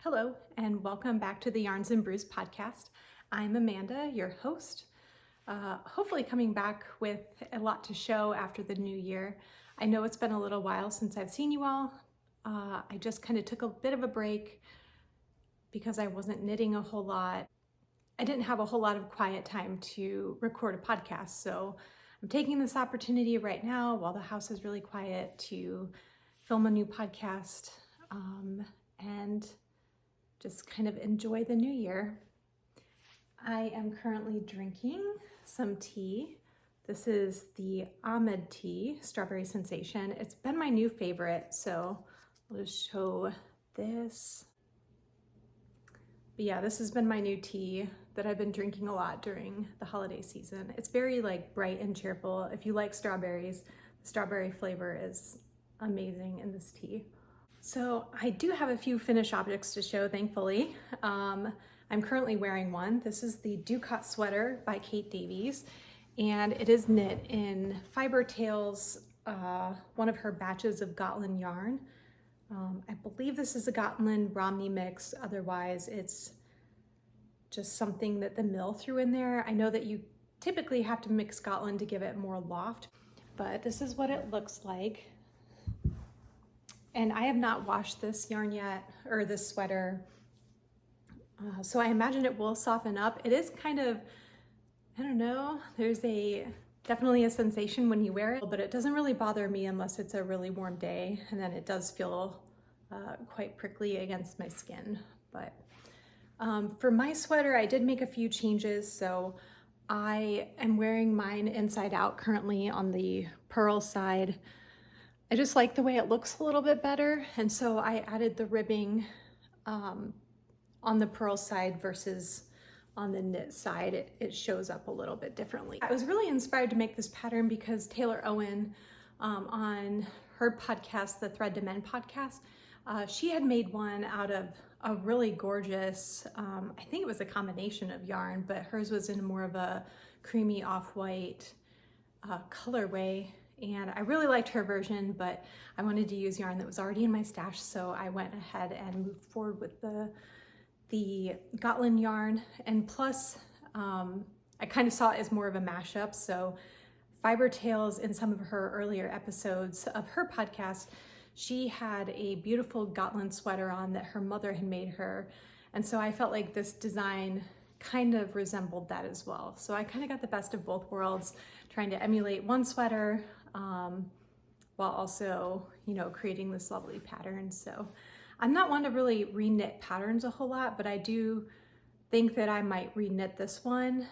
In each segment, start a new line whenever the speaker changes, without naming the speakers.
Hello, and welcome back to the Yarns and Brews podcast. I'm Amanda, your host, hopefully coming back with a lot to show after the new year. I know it's been a little while since I've seen you all. I just kind of took a bit of a break because I wasn't knitting a whole lot. I didn't have a whole lot of quiet time to record a podcast, so I'm taking this opportunity right now while the house is really quiet to film a new podcast and just kind of enjoy the new year. I am currently drinking some tea. This is the Ahmed tea, Strawberry Sensation. It's been my new favorite, so I'll just show this. But yeah, this has been my new tea that I've been drinking a lot during the holiday season. It's very bright and cheerful. If you like strawberries, the strawberry flavor is amazing in this tea. So I do have a few finished objects to show, thankfully. I'm currently wearing one. This is the Doocot sweater by Kate Davies, and it is knit in Fiber Tales, one of her batches of Gotland yarn. I believe this is a Gotland Romney mix. Otherwise, it's just something that the mill threw in there. I know that you typically have to mix Gotland to give it more loft, but this is what it looks like. And I have not washed this yarn yet, or this sweater, so I imagine it will soften up. It is kind of, I don't know, there's definitely a sensation when you wear it, but it doesn't really bother me unless it's a really warm day, and then it does feel quite prickly against my skin. But for my sweater, I did make a few changes. So I am wearing mine inside out currently on the purl side. I just like the way it looks a little bit better, and so I added the ribbing on the purl side versus on the knit side. It shows up a little bit differently. I was really inspired to make this pattern because Taylor Owen on her podcast, the Thread to Mend podcast, she had made one out of a really gorgeous, I think it was a combination of yarn, but hers was in more of a creamy off-white colorway. And I really liked her version, but I wanted to use yarn that was already in my stash, so I went ahead and moved forward with the Gotland yarn. And plus, I kind of saw it as more of a mashup. So Fiber Tales, in some of her earlier episodes of her podcast, she had a beautiful Gotland sweater on that her mother had made her. And so I felt like this design kind of resembled that as well. So I kind of got the best of both worlds, trying to emulate one sweater while also, creating this lovely pattern. So I'm not one to really re-knit patterns a whole lot, but I do think that I might re-knit this one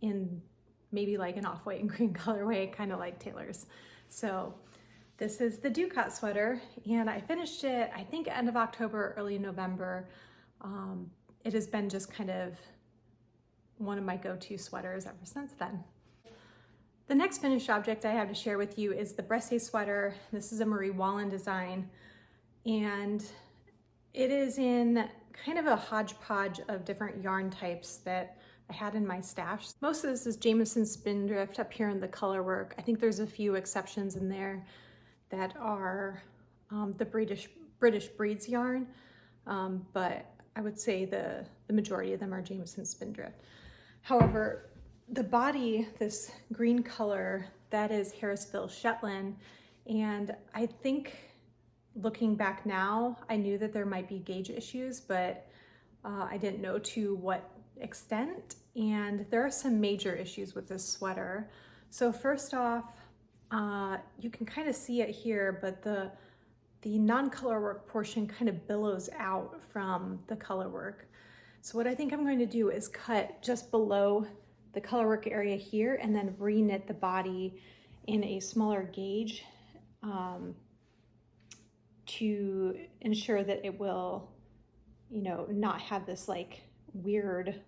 in maybe like an off-white and green colorway, kind of like Taylor's. So this is the Doocot sweater, and I finished it, I think, end of October, early November. It has been just kind of one of my go-to sweaters ever since then. The next finished object I have to share with you is the Bressay sweater. This is a Marie Wallin design, and it is in kind of a hodgepodge of different yarn types that I had in my stash. Most of this is Jamison Spindrift up here in the colorwork. I think there's a few exceptions in there that are the British Breeds yarn, but I would say the majority of them are Jamison Spindrift. However, the body, this green color, that is Harrisville Shetland, and I think looking back now, I knew that there might be gauge issues, but I didn't know to what extent, and there are some major issues with this sweater. So first off, you can kind of see it here, but the non-color work portion kind of billows out from the color work. So what I think I'm going to do is cut just below the color work area here and then re-knit the body in a smaller gauge to ensure that it will, not have this weird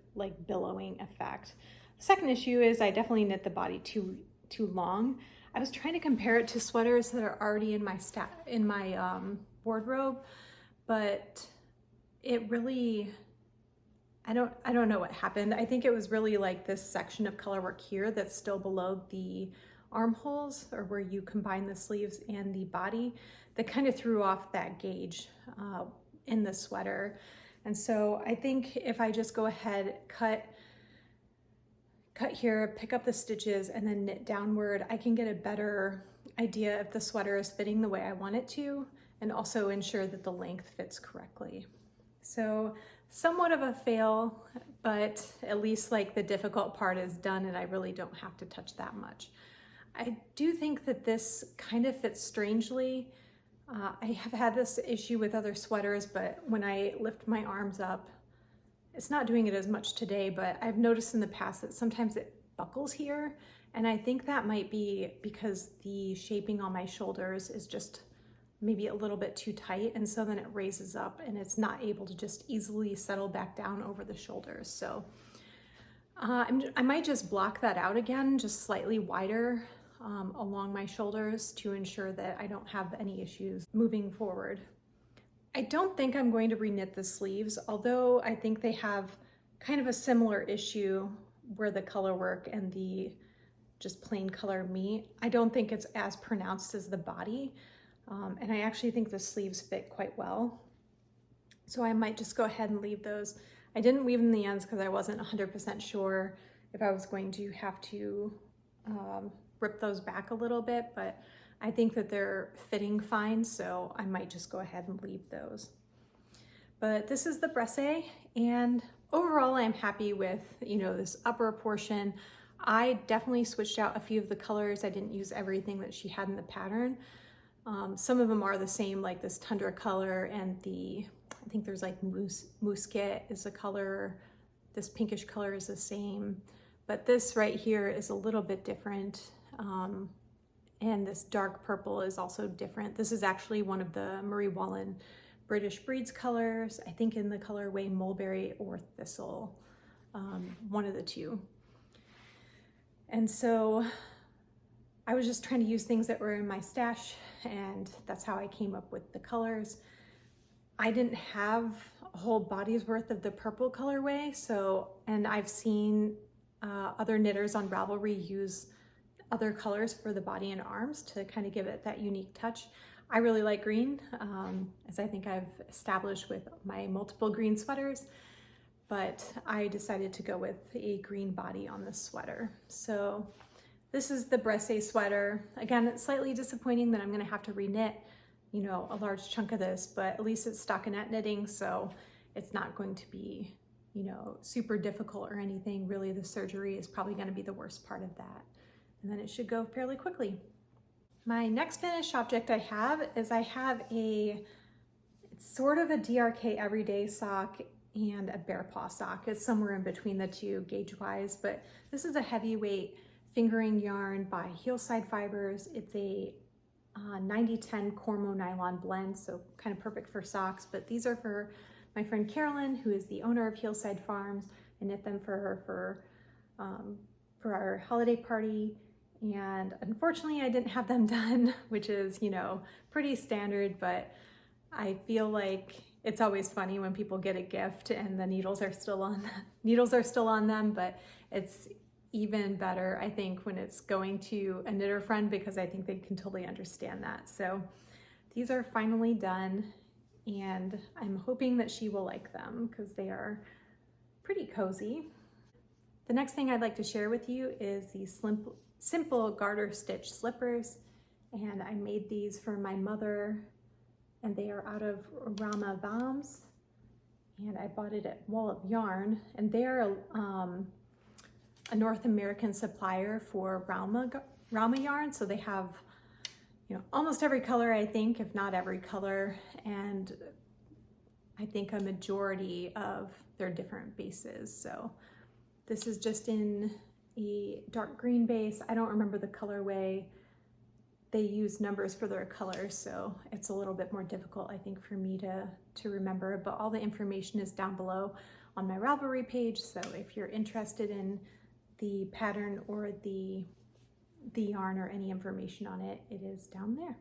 billowing effect. The second issue is I definitely knit the body too long. I was trying to compare it to sweaters that are already in my wardrobe, but it really, I don't know what happened. I think it was really this section of color work here that's still below the armholes, or where you combine the sleeves and the body, that kind of threw off that gauge in the sweater. And so I think if I just go ahead, cut here, pick up the stitches, and then knit downward, I can get a better idea if the sweater is fitting the way I want it to, and also ensure that the length fits correctly. So somewhat of a fail, but at least like the difficult part is done and I really don't have to touch that much. I do think that this kind of fits strangely. I have had this issue with other sweaters, but when I lift my arms up, it's not doing it as much today, but I've noticed in the past that sometimes it buckles here. And I think that might be because the shaping on my shoulders is just maybe a little bit too tight. And so then it raises up and it's not able to just easily settle back down over the shoulders. So I might just block that out again, just slightly wider along my shoulders to ensure that I don't have any issues moving forward. I don't think I'm going to reknit the sleeves, although I think they have kind of a similar issue where the color work and the just plain color meet. I don't think it's as pronounced as the body, and I actually think the sleeves fit quite well. So I might just go ahead and leave those. I didn't weave in the ends because I wasn't 100% sure if I was going to have to rip those back a little bit, but I think that they're fitting fine, so I might just go ahead and leave those. But this is the Bressay, and overall I'm happy with, this upper portion. I definitely switched out a few of the colors. I didn't use everything that she had in the pattern. Some of them are the same, like this tundra color, and I think there's like musket is a color. This pinkish color is the same, but this right here is a little bit different. And this dark purple is also different. This is actually one of the Wallin British Breeds colors, I think in the colorway Mulberry or Thistle, one of the two. And so I was just trying to use things that were in my stash, and that's how I came up with the colors. I didn't have a whole body's worth of the purple colorway, and I've seen other knitters on Ravelry use other colors for the body and arms to kind of give it that unique touch. I really like green, as I think I've established with my multiple green sweaters, but I decided to go with a green body on this sweater. So this is the Bressay sweater. Again, it's slightly disappointing that I'm gonna have to reknit, a large chunk of this, but at least it's stockinette knitting, so it's not going to be, super difficult or anything. Really, the surgery is probably gonna be the worst part of that. And then it should go fairly quickly. My next finished object I have is it's sort of a DRK everyday sock and a Bearpaw sock. It's somewhere in between the two gauge-wise, but this is a heavyweight fingering yarn by Heelside Fibers. It's a 90-10 Cormo nylon blend, so kind of perfect for socks, but these are for my friend Carolyn, who is the owner of Heelside Farms. I knit them for her for our holiday party. And unfortunately I didn't have them done, which is, pretty standard, but I feel like it's always funny when people get a gift and the needles are still on them, but it's even better, I think, when it's going to a knitter friend, because I think they can totally understand that. So these are finally done, and I'm hoping that she will like them because they are pretty cozy. The next thing I'd like to share with you is these simple garter stitch slippers, and I made these for my mother, and they are out of Rauma Vams, and I bought it at Wall of Yarn, and they're a North American supplier for Rauma yarn, so they have almost every color, I think, if not every color, and I think a majority of their different bases. So this is just in a dark green base. I don't remember the colorway. They use numbers for their colors, so it's a little bit more difficult, I think, for me to remember, but all the information is down below on my Ravelry page, so if you're interested in the pattern or the yarn or any information on it, it is down there.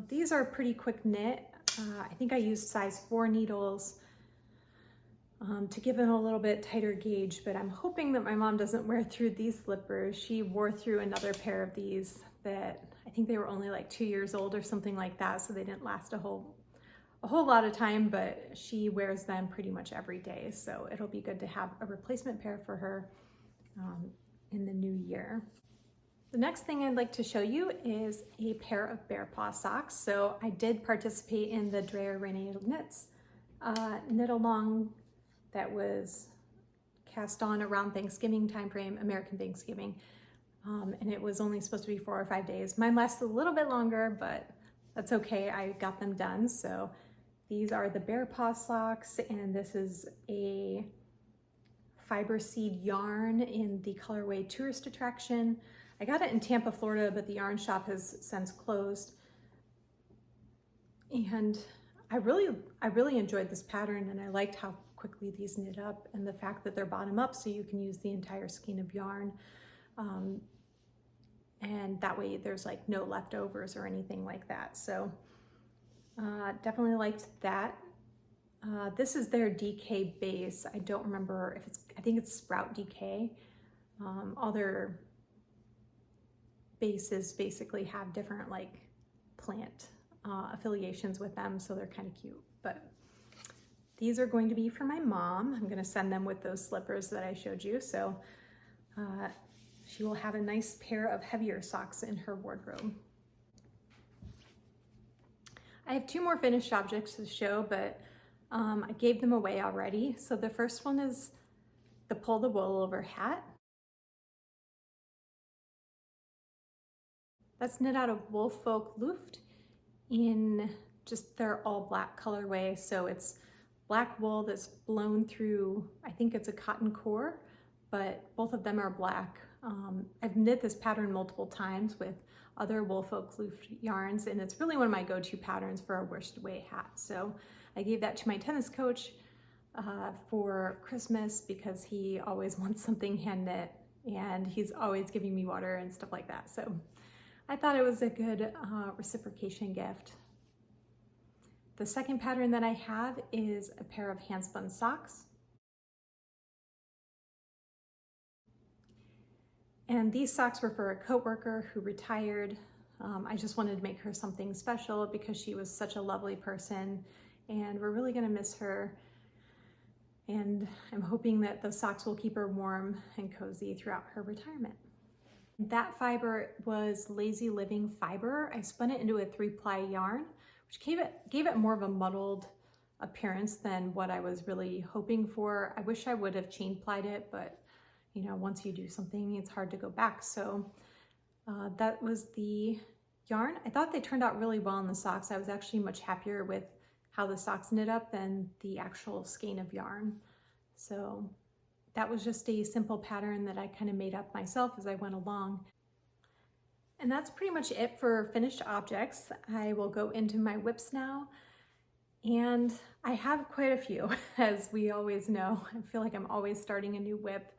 These are pretty quick knit. I think I used size 4 needles to give them a little bit tighter gauge, but I'm hoping that my mom doesn't wear through these slippers. She wore through another pair of these that I think they were only like 2 years old or something like that, so they didn't last a whole a whole lot of time, but she wears them pretty much every day. So it'll be good to have a replacement pair for her in the new year. The next thing I'd like to show you is a pair of Bearpaw Socks. So I did participate in the Andrea Knits knit along that was cast on around Thanksgiving time frame, American Thanksgiving. And it was only supposed to be 4 or 5 days. Mine lasted a little bit longer, but that's okay. I got them done. So these are the Bearpaw Socks, and this is a Fiberseed yarn in the colorway Tourist Attraction. I got it in Tampa, Florida, but the yarn shop has since closed. And I really enjoyed this pattern, and I liked how quickly these knit up, and the fact that they're bottom up so you can use the entire skein of yarn. And that way there's like no leftovers or anything like that. So definitely liked that. This is their DK base. I don't remember if I think it's Sprout DK. All their bases basically have different like plant affiliations with them, so they're kind of cute. But these are going to be for my mom. I'm gonna send them with those slippers that I showed you. So she will have a nice pair of heavier socks in her wardrobe. I have 2 more finished objects to show, but I gave them away already. So the first one is the Pull the Wool Over hat. That's knit out of Woolfolk Luft in just their all black colorway. So it's black wool that's blown through, I think it's a cotton core, but both of them are black. I've knit this pattern multiple times with other Woolfolk Luft yarns, and it's really one of my go-to patterns for a worsted weight hat. So I gave that to my tennis coach for Christmas because he always wants something hand knit, and he's always giving me water and stuff like that. So I thought it was a good reciprocation gift. The second pattern that I have is a pair of hand spun socks. And these socks were for a coworker who retired. I just wanted to make her something special because she was such a lovely person, and we're really gonna miss her. And I'm hoping that the socks will keep her warm and cozy throughout her retirement. That fiber was Lazy Living fiber. I spun it into a 3-ply yarn, which gave it more of a muddled appearance than what I was really hoping for. I wish I would have chain plied it, but you know, once you do something, it's hard to go back. So that was the yarn. I thought they turned out really well in the socks. I was actually much happier with how the socks knit up than the actual skein of yarn. So that was just a simple pattern that I kind of made up myself as I went along. And that's pretty much it for finished objects. I will go into my whips now. And I have quite a few, as we always know. I feel like I'm always starting a new whip.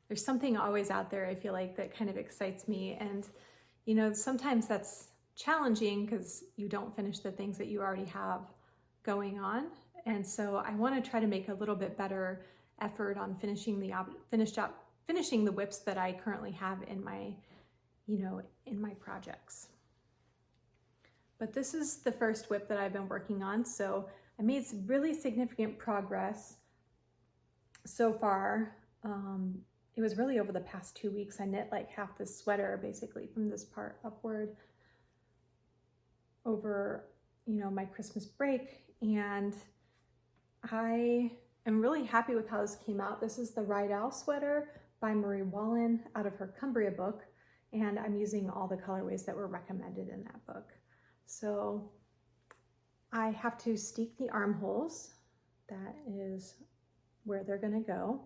There's something always out there, I feel like, that kind of excites me. And, you know, sometimes that's challenging because you don't finish the things that you already have going on. And so I want to try to make a little bit better effort on finishing the whips that I currently have in my, in my projects. But this is the first whip that I've been working on. So I made some really significant progress so far. It was really over the past 2 weeks. I knit like half this sweater basically from this part upward over, my Christmas break. And I am really happy with how this came out. This is the Rydell Sweater by Wallin out of her Cumbria book. And I'm using all the colorways that were recommended in that book. So I have to steek the armholes. That is where they're gonna go.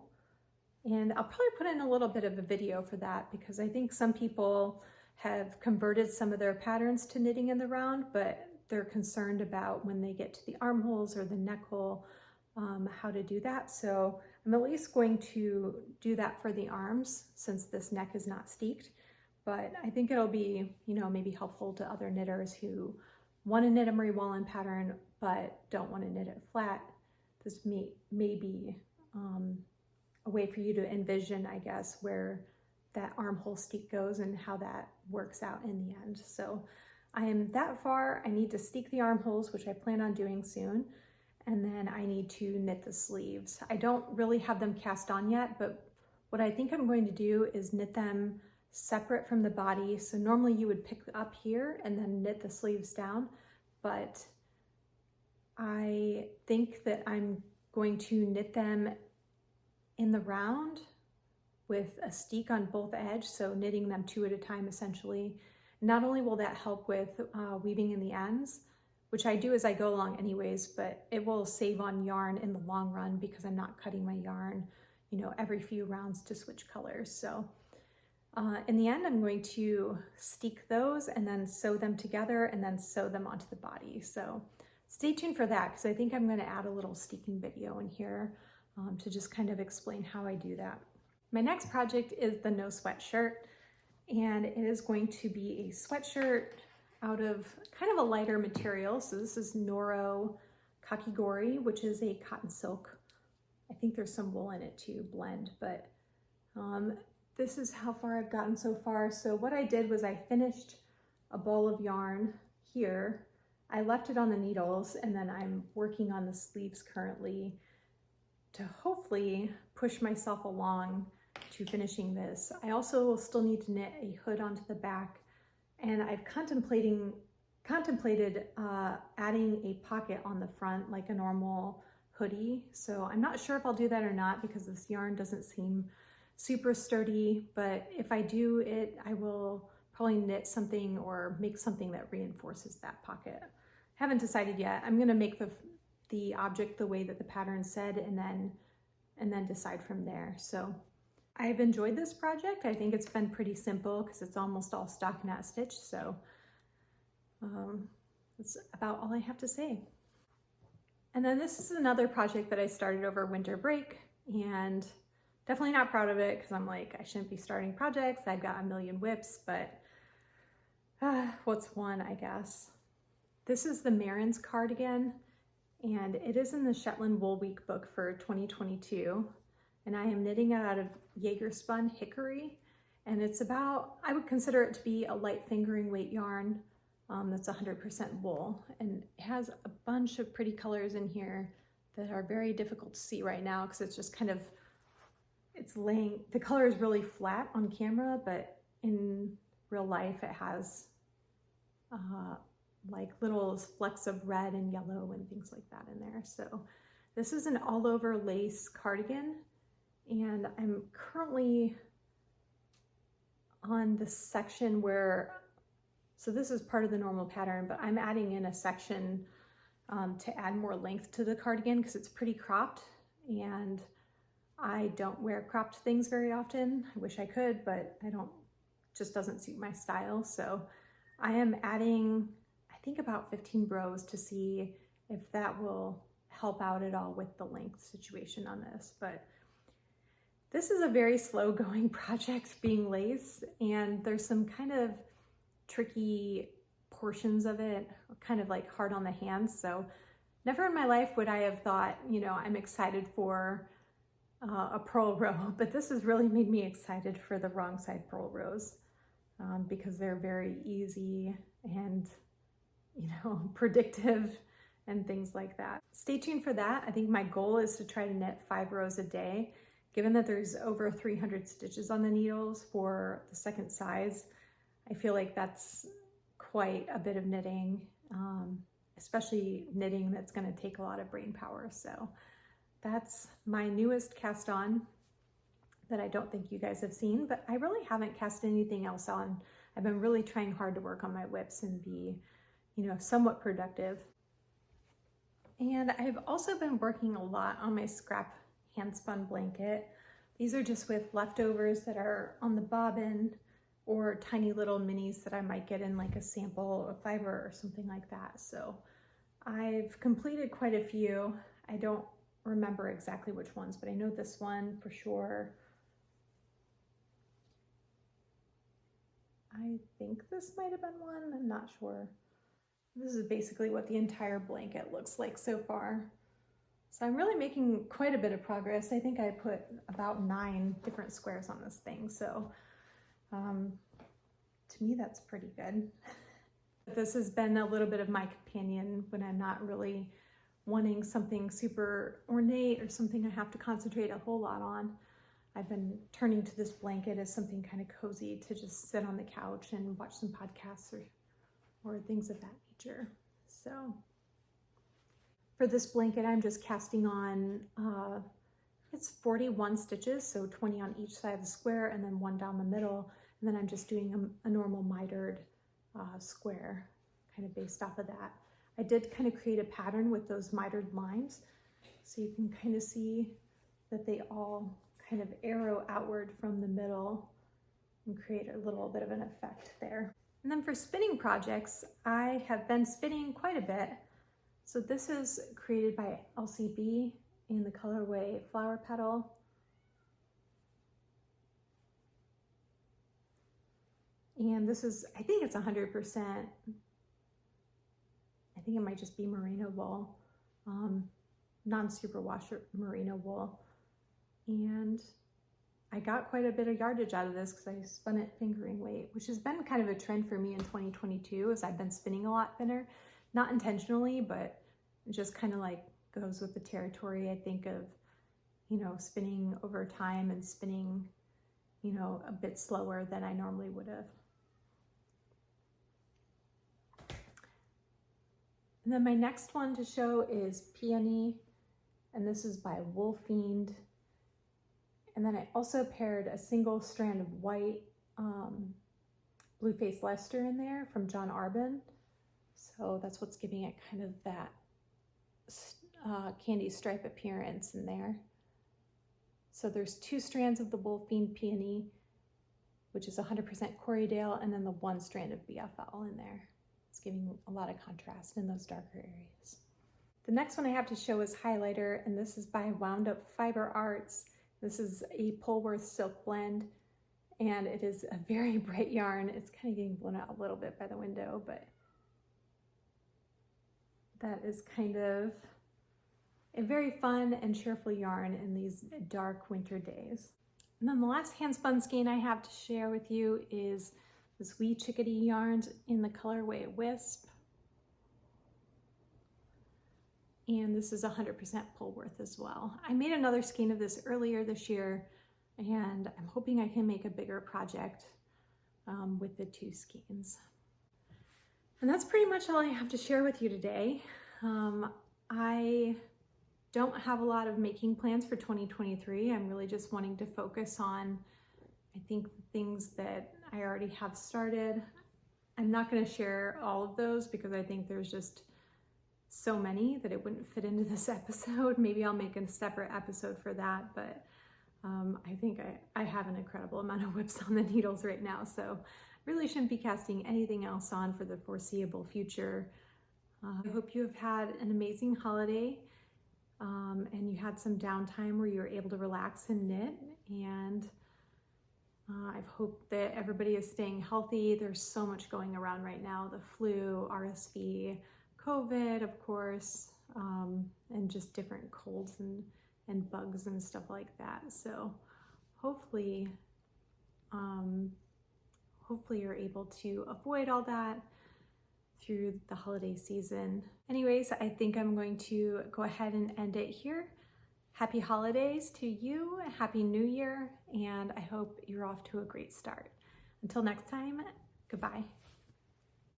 And I'll probably put in a little bit of a video for that because I think some people have converted some of their patterns to knitting in the round, but they're concerned about when they get to the armholes or the neck hole, how to do that. So I'm at least going to do that for the arms since this neck is not steeked. But I think it'll be, maybe helpful to other knitters who want to knit a Marie Wallin pattern but don't want to knit it flat. This may be a way for you to envision, I guess, where that armhole steek goes and how that works out in the end. So I am that far. I need to steek the armholes, which I plan on doing soon. And then I need to knit the sleeves. I don't really have them cast on yet, but what I think I'm going to do is knit them separate from the body. So normally you would pick up here and then knit the sleeves down, but I think that I'm going to knit them in the round with a steek on both edges, so knitting them two at a time essentially. Not only will that help with weaving in the ends, which I do as I go along anyways, but it will save on yarn in the long run because I'm not cutting my yarn, you know, every few rounds to switch colors. So in the end, I'm going to steek those and then sew them together and then sew them onto the body. So stay tuned for that because I think I'm going to add a little steeking video in here to just kind of explain how I do that. My next project is the No Sweat shirt, and it is going to be a sweatshirt out of kind of a lighter material. So this is Noro Kakigori, which is a cotton silk. I think there's some wool in it to blend, but this is how far I've gotten so far. So what I did was I finished a ball of yarn here. I left it on the needles, and then I'm working on the sleeves currently to hopefully push myself along to finishing this. I also still need to knit a hood onto the back, and I've contemplated adding a pocket on the front like a normal hoodie. So I'm not sure if I'll do that or not because this yarn doesn't seem super sturdy, but if I do it, I will probably knit something or make something that reinforces that pocket. Haven't decided yet. I'm gonna make the object the way that the pattern said and then decide from there. So I've enjoyed this project. I think it's been pretty simple because it's almost all stockinette stitch. So that's about all I have to say. And then this is another project that I started over winter break, and definitely not proud of it because I'm like, I shouldn't be starting projects. I've got a million whips, but what's one, I guess. This is the Marin Cardigan, and it is in the Shetland Wool Week book for 2022. And I am knitting it out of Jaeger spun hickory. And it's about, I would consider it to be a light fingering weight yarn that's 100% wool. And it has a bunch of pretty colors in here that are very difficult to see right now because it's just kind of, the color is really flat on camera, but in real life it has like little flecks of red and yellow and things like that in there. So this is an all over lace cardigan, and I'm currently on the section where, so this is part of the normal pattern, but I'm adding in a section to add more length to the cardigan because it's pretty cropped, and I don't wear cropped things very often. I wish I could, but I don't, just doesn't suit my style. So I am adding, I think about 15 rows to see if that will help out at all with the length situation on this. But this is a very slow going project being lace, and there's some kind of tricky portions of it, kind of like hard on the hands. So never in my life would I have thought, you know, I'm excited for a purl row, but this has really made me excited for the wrong side purl rows because they're very easy and, you know, predictive and things like that. Stay tuned for that. I think my goal is to try to knit 5 rows a day. Given that there's over 300 stitches on the needles for the second size, I feel like that's quite a bit of knitting, especially knitting that's going to take a lot of brain power. So that's my newest cast on that I don't think you guys have seen, but I really haven't cast anything else on. I've been really trying hard to work on my whips and be, you know, somewhat productive. And I've also been working a lot on my scrap hand spun blanket. These are just with leftovers that are on the bobbin or tiny little minis that I might get in like a sample of fiber or something like that. So I've completed quite a few. I don't remember exactly which ones, but I know this one for sure. I think this might have been one, I'm not sure. This is basically what the entire blanket looks like so far. So I'm really making quite a bit of progress. I think I put about 9 different squares on this thing. So to me, that's pretty good. this has been a little bit of my companion when I'm not really wanting something super ornate or something I have to concentrate a whole lot on. I've been turning to this blanket as something kind of cozy to just sit on the couch and watch some podcasts or things of that nature. So for this blanket, I'm just casting on, it's 41 stitches, so 20 on each side of the square and then 1 down the middle. And then I'm just doing a normal mitered square, kind of based off of that. I did kind of create a pattern with those mitered lines, so you can kind of see that they all kind of arrow outward from the middle and create a little bit of an effect there. And then for spinning projects, I have been spinning quite a bit. So this is created by LCB in the colorway Flower Petal. And this is, I think it's 100%, I think it might just be merino wool, non-superwash merino wool. And I got quite a bit of yardage out of this because I spun it fingering weight, which has been kind of a trend for me in 2022 as I've been spinning a lot thinner. Not intentionally, but it just kind of like goes with the territory, I think, of, you know, spinning over time and spinning, you know, a bit slower than I normally would have. And then my next one to show is Peony, and this is by Wool Fiend. And then I also paired a single strand of white Blue Face Leicester in there from John Arbon. So that's what's giving it kind of that candy stripe appearance in there. So there's 2 strands of the Wool Fiend Peony, which is 100% Corriedale, and then the 1 strand of BFL in there. It's giving a lot of contrast in those darker areas. The next one I have to show is Highlighter, and this is by Wound Up Fiber Arts. This is a Polworth silk blend, and it is a very bright yarn. It's kind of getting blown out a little bit by the window, but that is kind of a very fun and cheerful yarn in these dark winter days. And then the last hand spun skein I have to share with you is this Wee Chickadee yarns in the colorway Wisp. And this is 100% Polworth as well. I made another skein of this earlier this year, and I'm hoping I can make a bigger project with the 2 skeins. And that's pretty much all I have to share with you today. I don't have a lot of making plans for 2023. I'm really just wanting to focus on, I think, the things that I already have started. I'm not going to share all of those because I think there's just so many that it wouldn't fit into this episode. Maybe I'll make a separate episode for that, but I think I have an incredible amount of whips on the needles right now, so I really shouldn't be casting anything else on for the foreseeable future. I hope you have had an amazing holiday and you had some downtime where you were able to relax and knit, and I hope that everybody is staying healthy. There's so much going around right now, the flu, RSV, COVID, of course, and just different colds and bugs and stuff like that. So hopefully you're able to avoid all that through the holiday season. Anyways, I think I'm going to go ahead and end it here. Happy holidays to you, Happy New Year, and I hope you're off to a great start. Until next time, goodbye.